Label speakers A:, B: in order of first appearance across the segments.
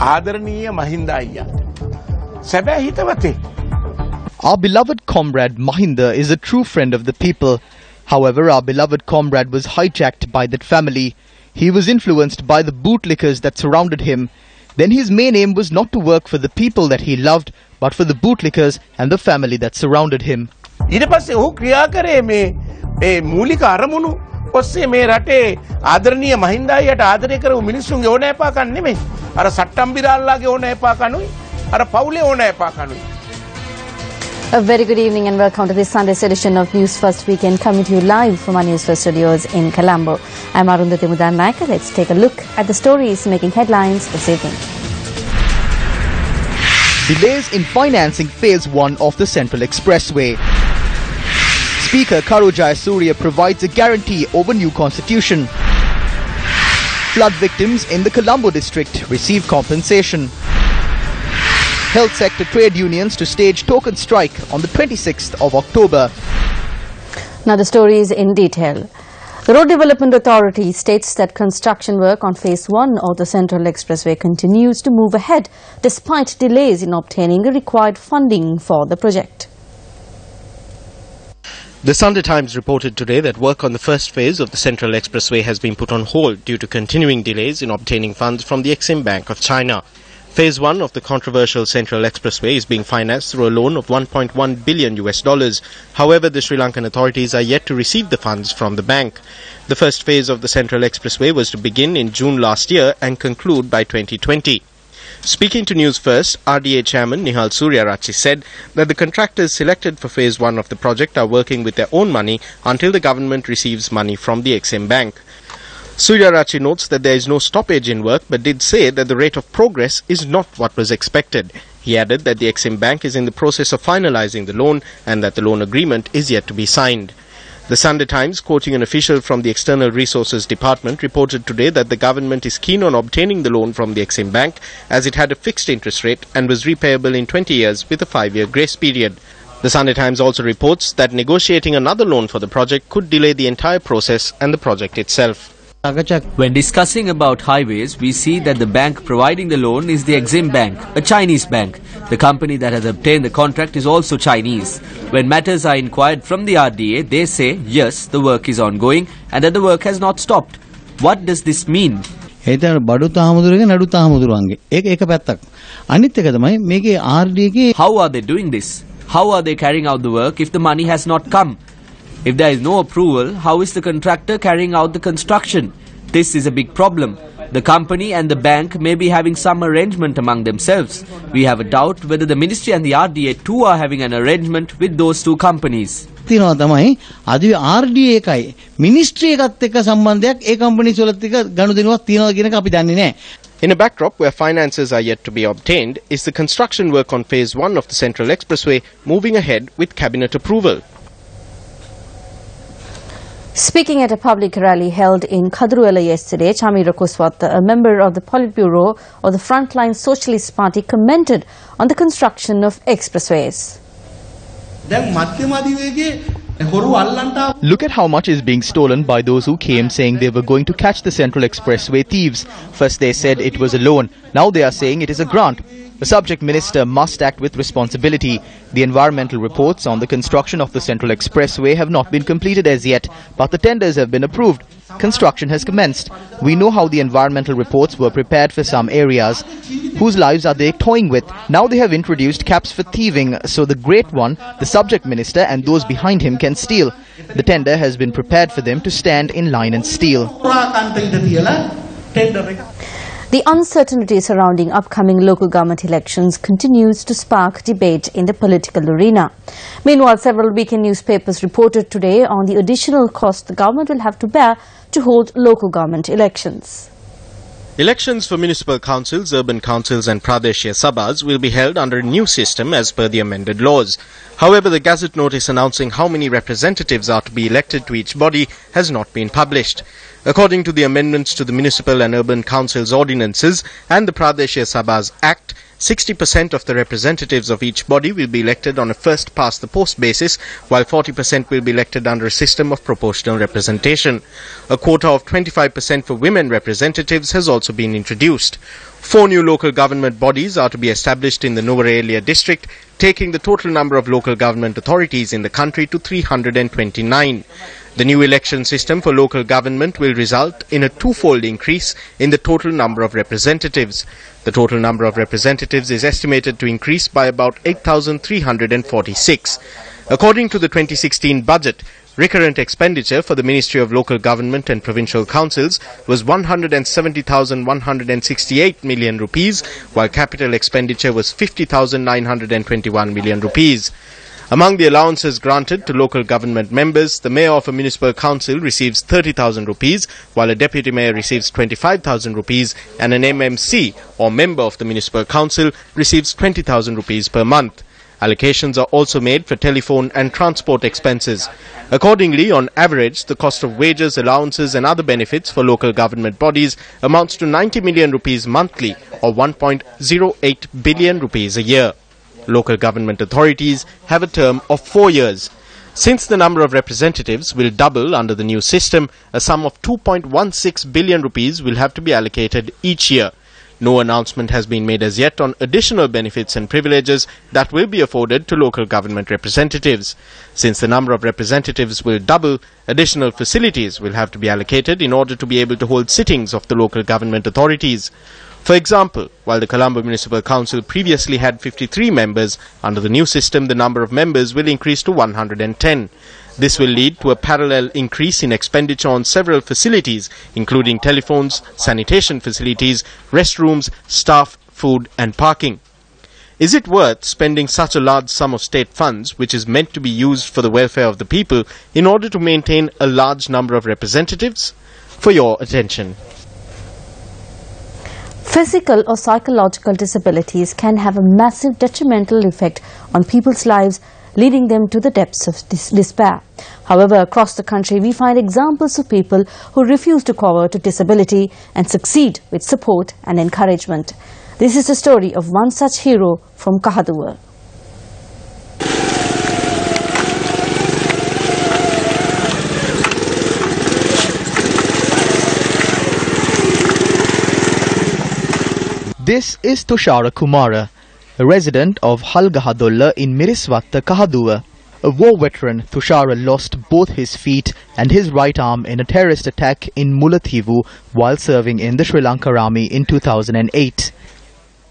A: ආදරණීය මහින්ද අයියා. සැබෑ හිතවතේ.
B: Our beloved comrade Mahinda is a true friend of the people. However, our beloved comrade was hijacked by that family. He was influenced by the bootlickers that surrounded him. Then his main aim was not to work for the people that he loved, but for the bootlickers and the family that surrounded him.
A: ඊට පස්සේ ඔහු ක්‍රියා කරේ මේ මූලික අරමුණු ඔස්සේ මේ රටේ ආදරණීය මහින්ද අයියට ආදරය කරපු මිනිස්සුන්ගේ ඕනෑපාකම් නෙමෙයි. අර සට්ටම්බිරාල්ලාගේ ඕනෑපාකනුයි අර පවුලේ ඕනෑපාකනුයි.
C: A very good evening and welcome to this Sunday's edition of News First Weekend, coming to you live from our Newsfirst studios in Colombo. I'm Arundhati Mudannaika. Let's take a look at the stories making headlines this evening.
B: Delays in financing Phase 1 of the Central Expressway. Speaker Karujaya Surya provides a guarantee over new constitution. Flood victims in the Colombo district receive compensation. Health sector trade unions to stage token strike on the 26th of October.
C: Now the stories in detail. The Road Development Authority states that construction work on Phase 1 of the Central Expressway continues to move ahead despite delays in obtaining the required funding for the project.
D: The Sunday Times reported today that work on the first phase of the Central Expressway has been put on hold due to continuing delays in obtaining funds from the Exim Bank of China. Phase 1 of the controversial Central Expressway is being financed through a loan of $1.1 billion. However, the Sri Lankan authorities are yet to receive the funds from the bank. The first phase of the Central Expressway was to begin in June last year and conclude by 2020. Speaking to News First, RDA Chairman Nihal Suryarachi said that the contractors selected for Phase 1 of the project are working with their own money until the government receives money from the Exim Bank. Suryarachi notes that there is no stoppage in work, but did say that the rate of progress is not what was expected. He added that the Exim Bank is in the process of finalizing the loan and that the loan agreement is yet to be signed. The Sunday Times, quoting an official from the External Resources Department, reported today that the government is keen on obtaining the loan from the Exim Bank as it had a fixed interest rate and was repayable in 20 years with a 5-year grace period. The Sunday Times also reports that negotiating another loan for the project could delay the entire process and the project itself.
E: When discussing about highways, we see that the bank providing the loan is the Exim Bank, a Chinese bank. The company that has obtained the contract is also Chinese. When matters are inquired from the RDA, they say, yes, the work is ongoing and that the work has not stopped. What does this mean? How are they doing this? How are they carrying out the work if the money has not come? If there is no approval, how is the contractor carrying out the construction? This is a big problem. The company and the bank may be having some arrangement among themselves. We have a doubt whether the ministry and the RDA too are having an arrangement with those two companies.
F: In
D: a backdrop where finances are yet to be obtained, is the construction work on Phase 1 of the Central Expressway moving ahead with cabinet approval?
C: Speaking at a public rally held in Kadruela yesterday, Chamira Kuswat, a member of the Politburo of the Frontline Socialist Party, commented on the construction of expressways.
B: Look at how much is being stolen by those who came saying they were going to catch the Central Expressway thieves. First they said it was a loan. Now they are saying it is a grant. The subject minister must act with responsibility. The environmental reports on the construction of the Central Expressway have not been completed as yet, but the tenders have been approved. Construction has commenced. We know how the environmental reports were prepared for some areas. Whose lives are they toying with? Now they have introduced caps for thieving, so the great one, the subject minister and those behind him can steal. The tender has been prepared for them to stand in line and steal.
C: The uncertainty surrounding upcoming local government elections continues to spark debate in the political arena. Meanwhile, several weekend newspapers reported today on the additional cost the government will have to bear to hold local government elections.
D: Elections for municipal councils, urban councils and Pradeshya Sabhas will be held under a new system as per the amended laws. However, the Gazette notice announcing how many representatives are to be elected to each body has not been published. According to the amendments to the Municipal and Urban Councils ordinances and the Pradeshya Sabhas Act, 60% of the representatives of each body will be elected on a first-past-the-post basis, while 40% will be elected under a system of proportional representation. A quota of 25% for women representatives has also been introduced. 4 new local government bodies are to be established in the Nuwara district, taking the total number of local government authorities in the country to 329. The new election system for local government will result in a twofold increase in the total number of representatives. The total number of representatives is estimated to increase by about 8,346. According to the 2016 budget, recurrent expenditure for the Ministry of Local Government and Provincial Councils was 170,168 million rupees, while capital expenditure was 50,921 million rupees. Among the allowances granted to local government members, the mayor of a municipal council receives 30,000 rupees, while a deputy mayor receives 25,000 rupees, and an MMC, or member of the municipal council, receives 20,000 rupees per month. Allocations are also made for telephone and transport expenses. Accordingly, on average, the cost of wages, allowances and other benefits for local government bodies amounts to 90 million rupees monthly, or 1.08 billion rupees a year. Local government authorities have a term of 4 years. Since the number of representatives will double under the new system, a sum of 2.16 billion rupees will have to be allocated each year. No announcement has been made as yet on additional benefits and privileges that will be afforded to local government representatives. Since the number of representatives will double, additional facilities will have to be allocated in order to be able to hold sittings of the local government authorities. For example, while the Colombo Municipal Council previously had 53 members, under the new system the number of members will increase to 110. This will lead to a parallel increase in expenditure on several facilities, including telephones, sanitation facilities, restrooms, staff, food and parking. Is it worth spending such a large sum of state funds, which is meant to be used for the welfare of the people, in order to maintain a large number of representatives? For your attention.
C: Physical or psychological disabilities can have a massive detrimental effect on people's lives, leading them to the depths of despair. However, across the country, we find examples of people who refuse to cower to disability and succeed with support and encouragement. This is the story of one such hero from Kahadua.
B: This is Tushara Kumara, a resident of Halgahadolla in Miriswatta, Kahadua. A war veteran, Tushara lost both his feet and his right arm in a terrorist attack in Mullaitivu while serving in the Sri Lanka Army in 2008.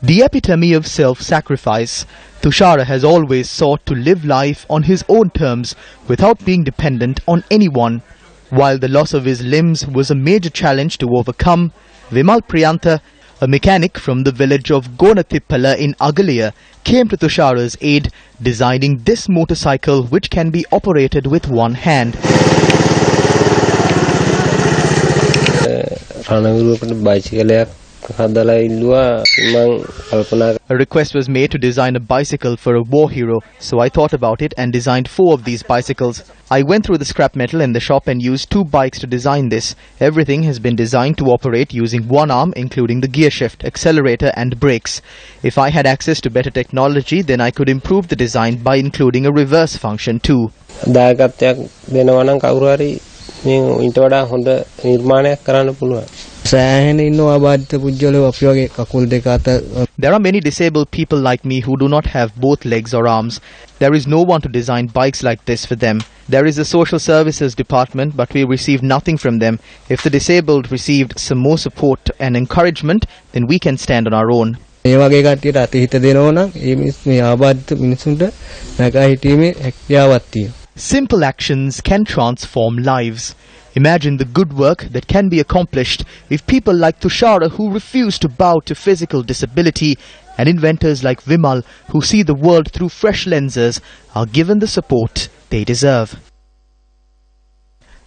B: The epitome of self-sacrifice, Tushara has always sought to live life on his own terms without being dependent on anyone. While the loss of his limbs was a major challenge to overcome, Vimal Priyantha, a mechanic from the village of Gonathippala in Agalia, came to Tushara's aid, designing this motorcycle which can be operated with one hand. A request was made to design a bicycle for a war hero, so I thought about it and designed 4 of these bicycles. I went through the scrap metal in the shop and used 2 bikes to design this. Everything has been designed to operate using one arm, including the gear shift, accelerator and brakes. If I had access to better technology, then I could improve the design by including a reverse function too. There are many disabled people like me who do not have both legs or arms. There is no one to design bikes like this for them. There is a social services department, but we receive nothing from them. If the disabled received some more support and encouragement, then we can stand on our own. Simple actions can transform lives. Imagine the good work that can be accomplished if people like Tushara, who refuse to bow to physical disability, and inventors like Vimal, who see the world through fresh lenses, are given the support they deserve.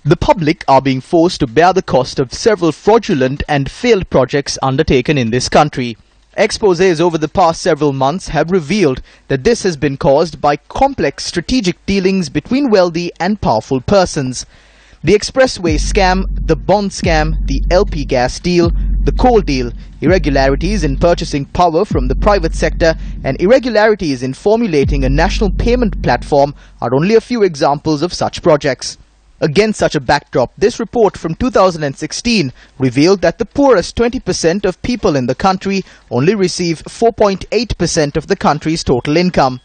B: The public are being forced to bear the cost of several fraudulent and failed projects undertaken in this country. Exposés over the past several months have revealed that this has been caused by complex strategic dealings between wealthy and powerful persons. The Expressway scam, the bond scam, the LP gas deal, the coal deal, irregularities in purchasing power from the private sector, and irregularities in formulating a national payment platform are only a few examples of such projects. Against such a backdrop, this report from 2016 revealed that the poorest 20% of people in the country only receive 4.8% of the country's total income.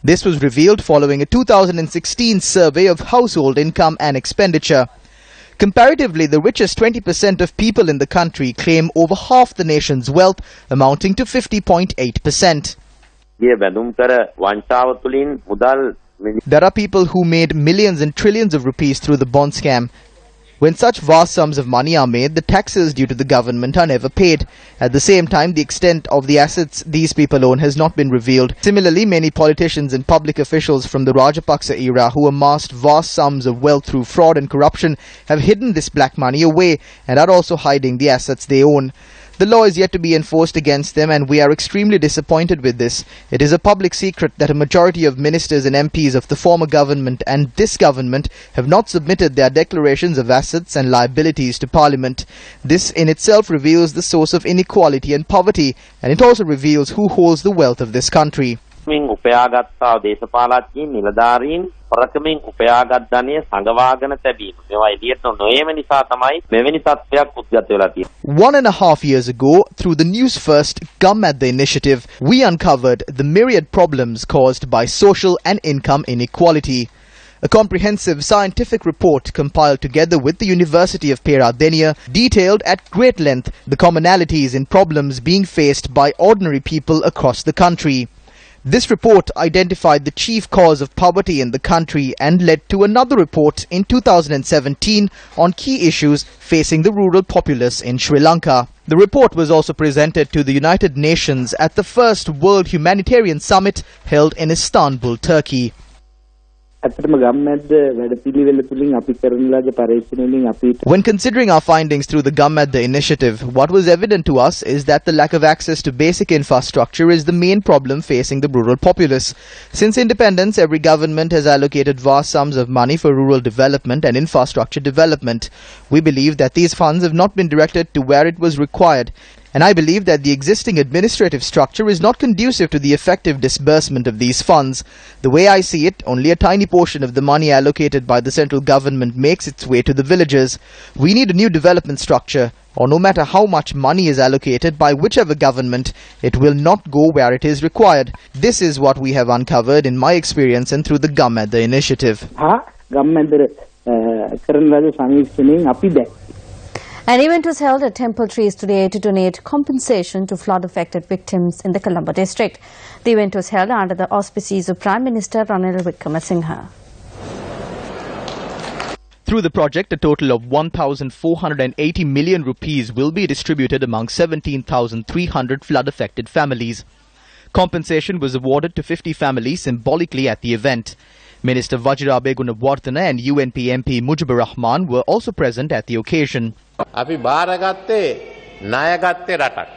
B: This was revealed following a 2016 survey of household income and expenditure. Comparatively, the richest 20% of people in the country claim over half the nation's wealth, amounting to 50.8%. There are people who made millions and trillions of rupees through the bond scam. When such vast sums of money are made, the taxes due to the government are never paid. At the same time, the extent of the assets these people own has not been revealed. Similarly, many politicians and public officials from the Rajapaksa era who amassed vast sums of wealth through fraud and corruption have hidden this black money away and are also hiding the assets they own. The law is yet to be enforced against them, and we are extremely disappointed with this. It is a public secret that a majority of ministers and MPs of the former government and this government have not submitted their declarations of assets and liabilities to Parliament. This in itself reveals the source of inequality and poverty, and it also reveals who holds the wealth of this country.
F: පරකමින් උපයාගත් ධනය සංගවාගෙන තැබීම. මේවා එළියට නොයෑම නිසා තමයි මෙවැනි තත්ත්වයක් උද්ගත වෙලා තියෙන්නේ.
B: 1.5 years ago, through the Newsfirst Gum initiative, we uncovered the myriad problems caused by social and income inequality. A comprehensive scientific report compiled together with the University of Peradeniya detailed at great length the commonalities in problems being faced by ordinary people across the country. This report identified the chief cause of poverty in the country and led to another report in 2017 on key issues facing the rural populace in Sri Lanka. The report was also presented to the United Nations at the first World Humanitarian Summit held in Istanbul, Turkey. When considering our findings through the Gum initiative, what was evident to us is that the lack of access to basic infrastructure is the main problem facing the rural populace. Since independence, every government has allocated vast sums of money for rural development and infrastructure development. We believe that these funds have not been directed to where it was required. And I believe that the existing administrative structure is not conducive to the effective disbursement of these funds. The way I see it, only a tiny portion of the money allocated by the central government makes its way to the villages. We need a new development structure, or no matter how much money is allocated by whichever government, it will not go where it is required. This is what we have uncovered in my experience and through the Gum initiative.
C: An event was held at Temple Trees today to donate compensation to flood-affected victims in the Colombo district. The event was held under the auspices of Prime Minister Ranil Wickremesinghe.
B: Through the project, a total of 1,480 million rupees will be distributed among 17,300 flood-affected families. Compensation was awarded to 50 families symbolically at the event. Minister Vajirabe Gunawardena and UNP MP Mujibur Rahman were also present at the occasion.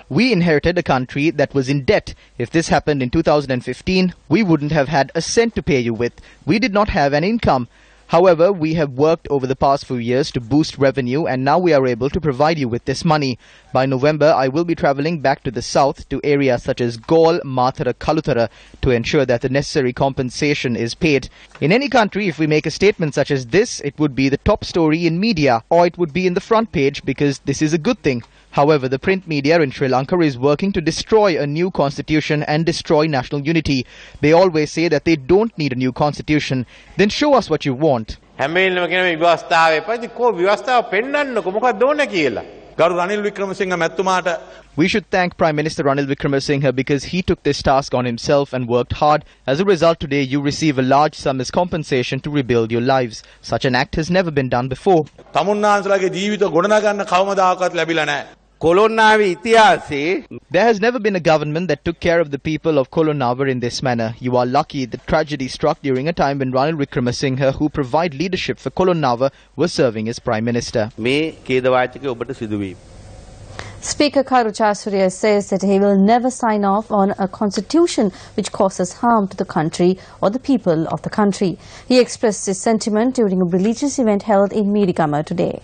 B: We inherited a country that was in debt. If this happened in 2015, we wouldn't have had a cent to pay you with. We did not have an income. However, we have worked over the past few years to boost revenue, and now we are able to provide you with this money. By November, I will be travelling back to the south to areas such as Gaul, Mathara, Kalutara to ensure that the necessary compensation is paid. In any country, if we make a statement such as this, it would be the top story in media, or it would be in the front page because this is a good thing. However, the print media in Sri Lanka is working to destroy a new constitution and destroy national unity. They always say that they don't need a new constitution. Then show us what you want. We should thank Prime Minister Ranil Wickremesinghe because he took this task on himself and worked hard. As a result, today you receive a large sum as compensation to rebuild your lives. Such an act has never been done before. There has never been a government that took care of the people of Kolonnavar in this manner. You are lucky the tragedy struck during a time when Ranil Wickremesinghe, who provide leadership for Kolonnavar, was serving as Prime Minister.
C: Speaker Karu Jayasuriya says that he will never sign off on a constitution which causes harm to the country or the people of the country. He expressed his sentiment during a religious event held in Mirigama today.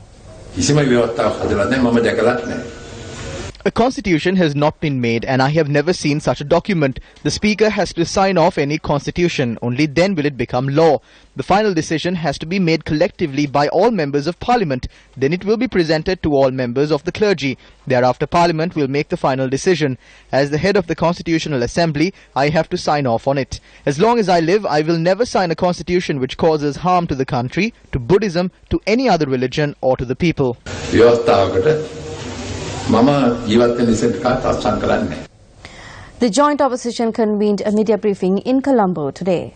B: A constitution has not been made and I have never seen such a document. The Speaker has to sign off any constitution. Only then will it become law. The final decision has to be made collectively by all members of Parliament. Then it will be presented to all members of the clergy. Thereafter Parliament will make the final decision. As the head of the Constitutional Assembly, I have to sign off on it. As long as I live, I will never sign a constitution which causes harm to the country, to Buddhism, to any other religion or to the people.
C: The joint opposition convened a media briefing in Colombo today.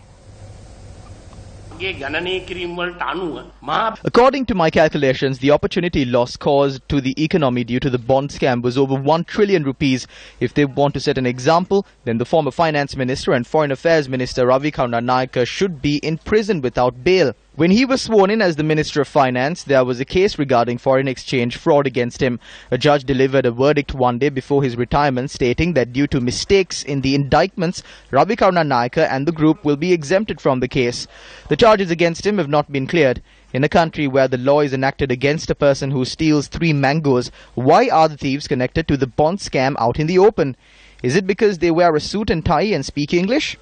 B: According to my calculations, the opportunity loss caused to the economy due to the bond scam was over 1 trillion rupees. If they want to set an example, then the former Finance Minister and Foreign Affairs Minister Ravikarna Naika should be in prison without bail. When he was sworn in as the Minister of Finance, there was a case regarding foreign exchange fraud against him. A judge delivered a verdict one day before his retirement stating that due to mistakes in the indictments, Ravikarna Naika and the group will be exempted from the case. The charges against him have not been cleared. In a country where the law is enacted against a person who steals 3 mangoes, why are the thieves connected to the bond scam out in the open? Is it because they wear a suit and tie and speak English?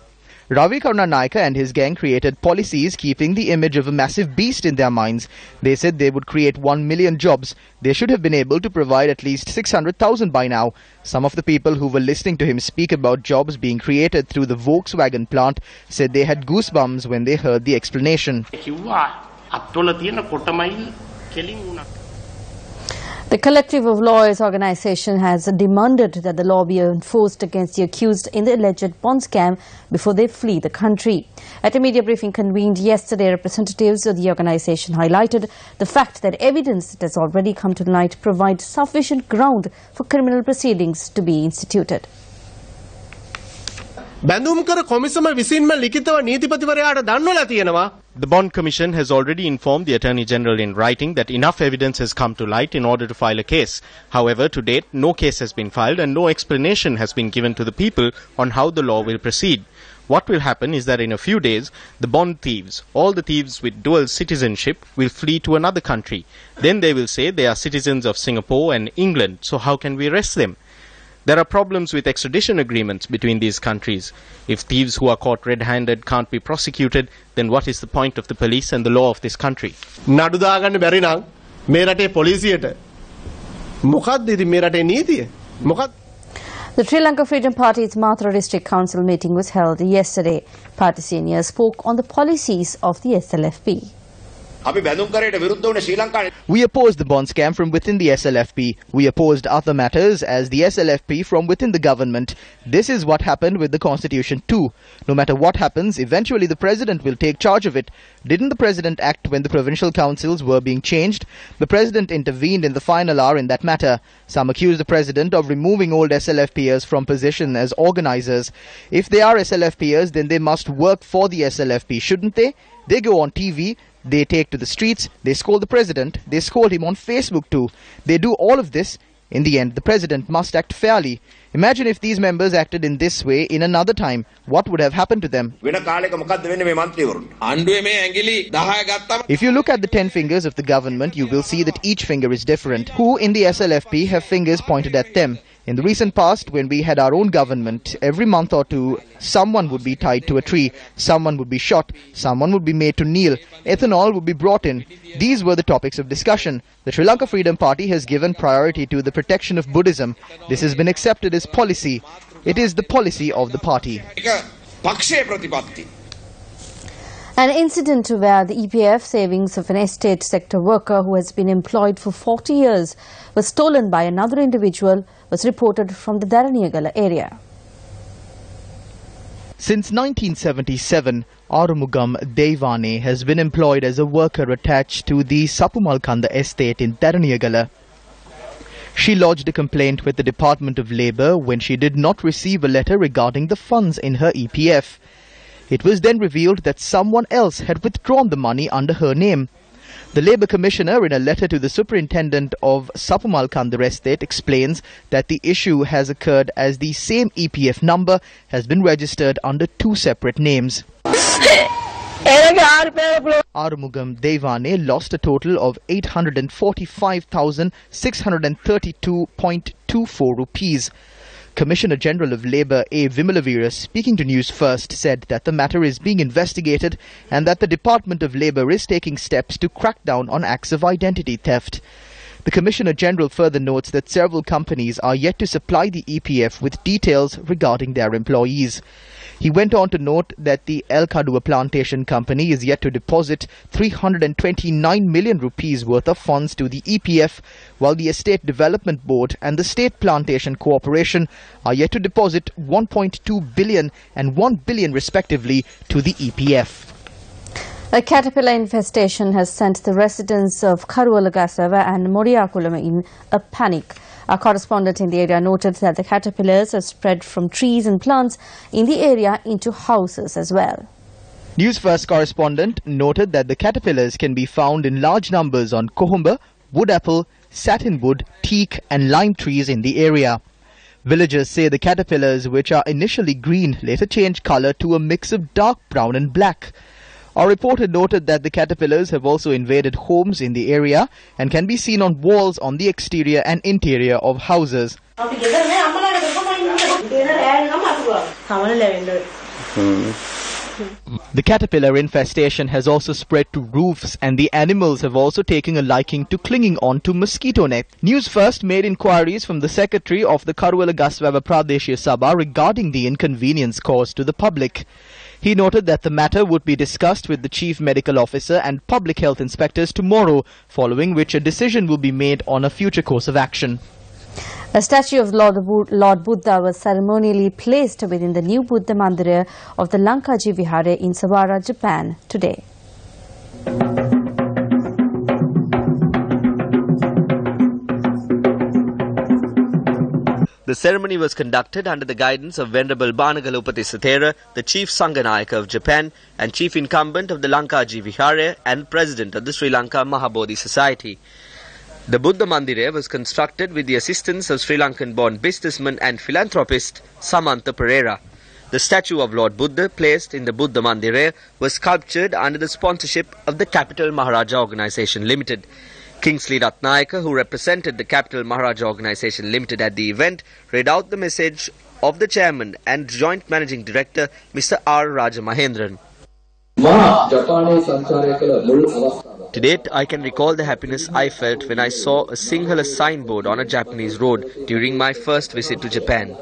B: Ravikarna Naika and his gang created policies keeping the image of a massive beast in their minds. They said they would create 1 million jobs. They should have been able to provide at least 600,000 by now. Some of the people who were listening to him speak about jobs being created through the Volkswagen plant said they had goosebumps when they heard the explanation.
C: The Collective of Lawyers organization has demanded that the law be enforced against the accused in the alleged bond scam before they flee the country. At a media briefing convened yesterday, representatives of the organization highlighted the fact that evidence that has already come to light provides sufficient ground for criminal proceedings to be instituted.
D: The Bond Commission has already informed the Attorney General in writing that enough evidence has come to light in order to file a case. However, to date, no case has been filed and no explanation has been given to the people on how the law will proceed. What will happen is that in a few days, the bond thieves, all the thieves with dual citizenship, will flee to another country. Then they will say they are citizens of Singapore and England, so how can we arrest them? There are problems with extradition agreements between these countries. If thieves who are caught red-handed can't be prosecuted, then what is the point of the police and the law of this country?
C: The Sri Lanka Freedom Party's Mathura District Council meeting was held yesterday. Party seniors spoke on the policies of the SLFP.
B: We opposed the bond scam from within the SLFP. We opposed other matters as the SLFP from within the government. This is what happened with the constitution too. No matter what happens, eventually the president will take charge of it. Didn't the president act when the provincial councils were being changed? The president intervened in the final hour in that matter. Some accuse the president of removing old SLFPers from position as organizers. If they are SLFPers, then they must work for the SLFP, shouldn't they? They go on TV. They take to the streets, they scold the president, they scold him on Facebook too. They do all of this. In the end, the president must act fairly. Imagine if these members acted in this way in another time. What would have happened to them? If you look at the 10 fingers of the government, you will see that each finger is different. Who in the SLFP have fingers pointed at them? In the recent past, when we had our own government, every month or two, someone would be tied to a tree, someone would be shot, someone would be made to kneel, ethanol would be brought in. These were the topics of discussion. The Sri Lanka Freedom Party has given priority to the protection of Buddhism. This has been accepted as policy. It is the policy of the party.
C: An incident where the EPF savings of an estate sector worker who has been employed for 40 years was stolen by another individual was reported from the Dharaniyagala area.
B: Since 1977, Arumugam Devane has been employed as a worker attached to the Sapumalkanda estate in Dharaniyagala. She lodged a complaint with the Department of Labour when she did not receive a letter regarding the funds in her EPF. It was then revealed that someone else had withdrawn the money under her name. The Labour Commissioner, in a letter to the Superintendent of Sapumalkanda Estate, explains that the issue has occurred as the same EPF number has been registered under 2 separate names. Arumugam Devane lost a total of 845,632.24 rupees. Commissioner General of Labour A. Vimalavira, speaking to News First, said that the matter is being investigated and that the Department of Labour is taking steps to crack down on acts of identity theft. The Commissioner General further notes that several companies are yet to supply the EPF with details regarding their employees. He went on to note that the El Kadua Plantation Company is yet to deposit 329 million rupees worth of funds to the EPF, while the Estate Development Board and the State Plantation Corporation are yet to deposit 1.2 billion and 1 billion respectively to the EPF.
C: A caterpillar infestation has sent the residents of Karualagasava and Moriakulama in a panic. Our correspondent in the area noted that the caterpillars have spread from trees and plants in the area into houses as well.
B: News First correspondent noted that the caterpillars can be found in large numbers on kohumba, wood apple, satinwood, teak and lime trees in the area. Villagers say the caterpillars, which are initially green, later change colour to a mix of dark brown and black. Our reporter noted that the caterpillars have also invaded homes in the area and can be seen on walls on the exterior and interior of houses. The caterpillar infestation has also spread to roofs, and the animals have also taken a liking to clinging on to mosquito net. News First made inquiries from the secretary of the Karualagasava Pradeshia Sabha regarding the inconvenience caused to the public. He noted that the matter would be discussed with the Chief Medical Officer and Public Health Inspectors tomorrow, following which a decision will be made on a future course of action.
C: A statue of Lord Buddha was ceremonially placed within the new Buddha Mandir of the Lanka Vihare in Sawara, Japan today.
E: The ceremony was conducted under the guidance of Venerable Banagalopati Sathera, the Chief Sanganayaka of Japan and Chief Incumbent of the Lanka Vihare and President of the Sri Lanka Mahabodhi Society. The Buddha Mandire was constructed with the assistance of Sri Lankan-born businessman and philanthropist Samantha Pereira. The statue of Lord Buddha placed in the Buddha Mandire was sculptured under the sponsorship of the Capital Maharaja Organisation Limited. Kingsley Ratnayaka, who represented the Capital Maharaja Organisation Limited at the event, read out the message of the chairman and joint managing director, Mr. R. Rajamahendran. To date, I can recall the happiness I felt when I saw a Sinhala signboard on a Japanese road during my first visit to Japan.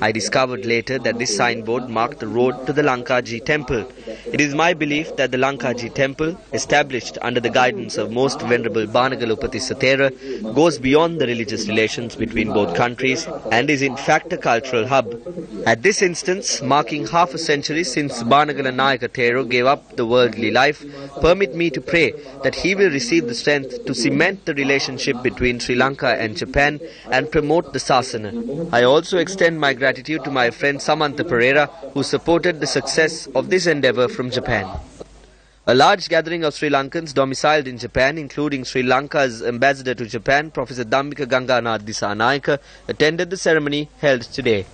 E: I discovered later that this signboard marked the road to the Lankaji temple. It is my belief that the Lankaji temple, established under the guidance of Most Venerable Banagalopati Sathera, goes beyond the religious relations between both countries and is in fact a cultural hub. At this instance, marking half a century since Banagala Nayaka Thero gave up the worldly life, permit me to pray that he will receive the strength to cement the relationship between Sri Lanka and Japan and promote the Sasana. I also extend my gratitude to my friend Samantha Pereira, who supported the success of this endeavour from Japan. A large gathering of Sri Lankans domiciled in Japan, including Sri Lanka's ambassador to Japan, Professor Dhammika Ganganath Disanayaka, attended the ceremony held today.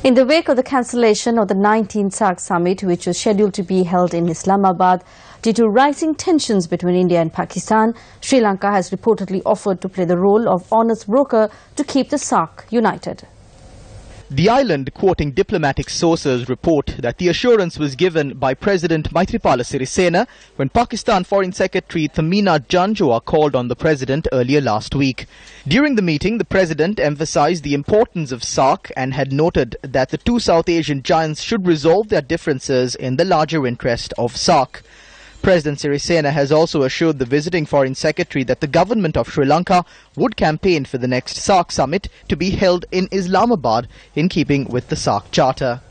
C: In the wake of the cancellation of the 19th SAARC summit, which was scheduled to be held in Islamabad, due to rising tensions between India and Pakistan, Sri Lanka has reportedly offered to play the role of honest broker to keep the SAARC united.
B: The island, quoting diplomatic sources, report that the assurance was given by President Maithripala Sirisena when Pakistan Foreign Secretary Thamina Janjoa called on the president earlier last week. During the meeting, the president emphasized the importance of SAARC and had noted that the two South Asian giants should resolve their differences in the larger interest of SAARC. President Sirisena has also assured the visiting Foreign Secretary that the government of Sri Lanka would campaign for the next SAARC summit to be held in Islamabad in keeping with the SAARC Charter.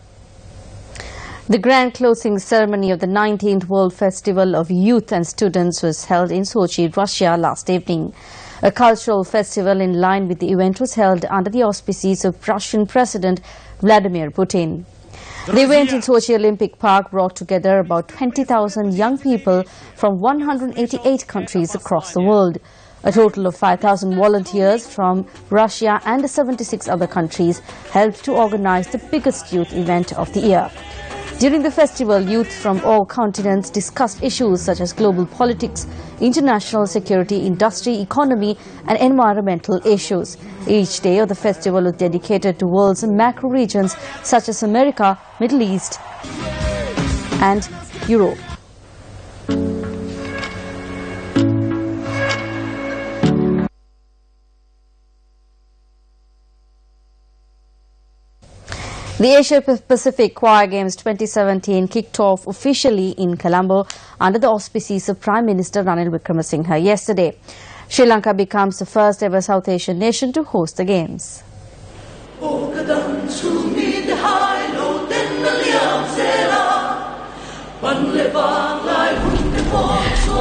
C: The grand closing ceremony of the 19th World Festival of Youth and Students was held in Sochi, Russia last evening. A cultural festival in line with the event was held under the auspices of Russian President Vladimir Putin. The event in Sochi Olympic Park brought together about 20,000 young people from 188 countries across the world. A total of 5,000 volunteers from Russia and 76 other countries helped to organize the biggest youth event of the year. During the festival, youth from all continents discussed issues such as global politics, international security, industry, economy and environmental issues. Each day of the festival was dedicated to world's macro regions such as America, Middle East and Europe. The Asia-Pacific Choir Games 2017 kicked off officially in Colombo under the auspices of Prime Minister Ranil Wickremesinghe yesterday. Sri Lanka becomes the first ever South Asian nation to host the Games.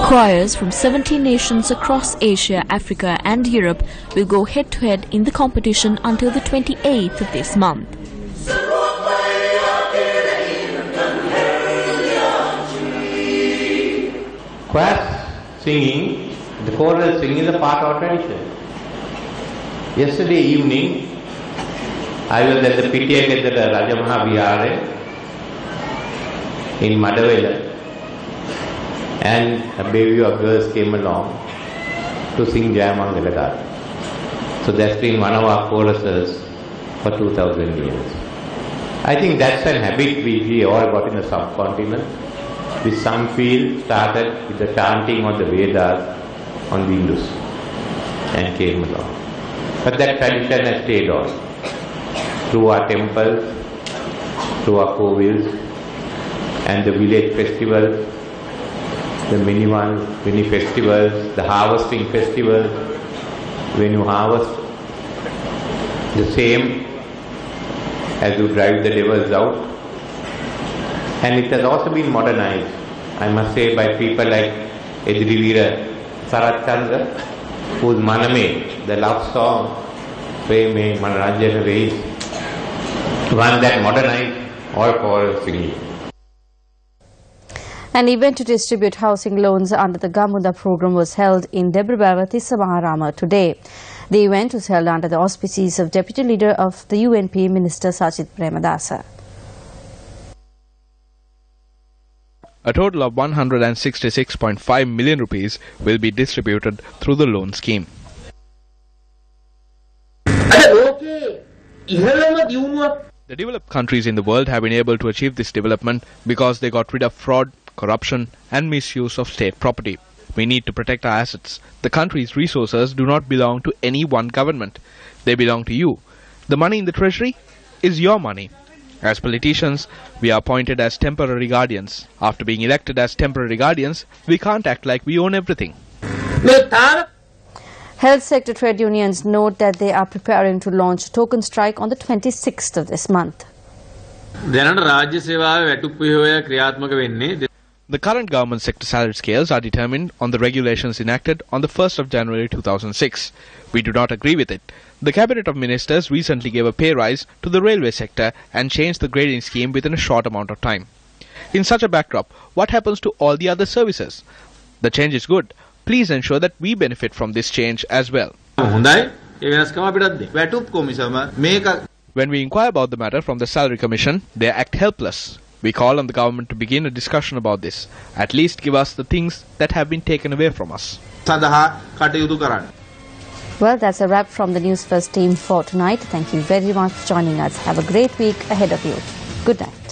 G: Choirs from 17 nations across Asia, Africa and Europe will go head-to-head in the competition until the 28th of this month.
H: Choir singing, the choral singing is a part of our tradition. Yesterday evening, I was at the Pitiyakethara Rajamaha Vihara in Madavela, and a bevy of girls came along to sing Jayamangala. So that's been one of our choruses for 2000 years. I think that's an habit we all got in the subcontinent, which some feel started with the chanting of the Vedas on the Indus and came along. But that tradition has stayed on through our temples, through our kovils and the village festivals, the mini festivals, the harvesting festivals, when you harvest the same as you drive the devils out. And it has also been modernized, I must say, by people like Edrivira Sarat Chandra, whose Maname, the love song, Preme Manarajana Veis, one that modernized all choral singing.
C: An event to distribute housing loans under the Gamunda program was held in Debrabava Tissa Maharama today. The event was held under the auspices of Deputy Leader of the UNP, Minister Sachit Premadasa.
I: A total of 166.5 million rupees will be distributed through the loan scheme. The developed countries in the world have been able to achieve this development because they got rid of fraud, corruption and misuse of state property. We need to protect our assets. The country's resources do not belong to any one government. They belong to you. The money in the treasury is your money. As politicians, we are appointed as temporary guardians. After being elected as temporary guardians, we can't act like we own everything.
C: Health sector trade unions note that they are preparing to launch a token strike on the 26th of this month.
I: The current government sector salary scales are determined on the regulations enacted on the 1st of January 2006. We do not agree with it. The Cabinet of Ministers recently gave a pay rise to the railway sector and changed the grading scheme within a short amount of time. In such a backdrop, what happens to all the other services? The change is good. Please ensure that we benefit from this change as well. When we inquire about the matter from the Salary Commission, they act helpless. We call on the government to begin a discussion about this. At least give us the things that have been taken away from us.
C: Well, that's a wrap from the News First team for tonight. Thank you very much for joining us. Have a great week ahead of you. Good night.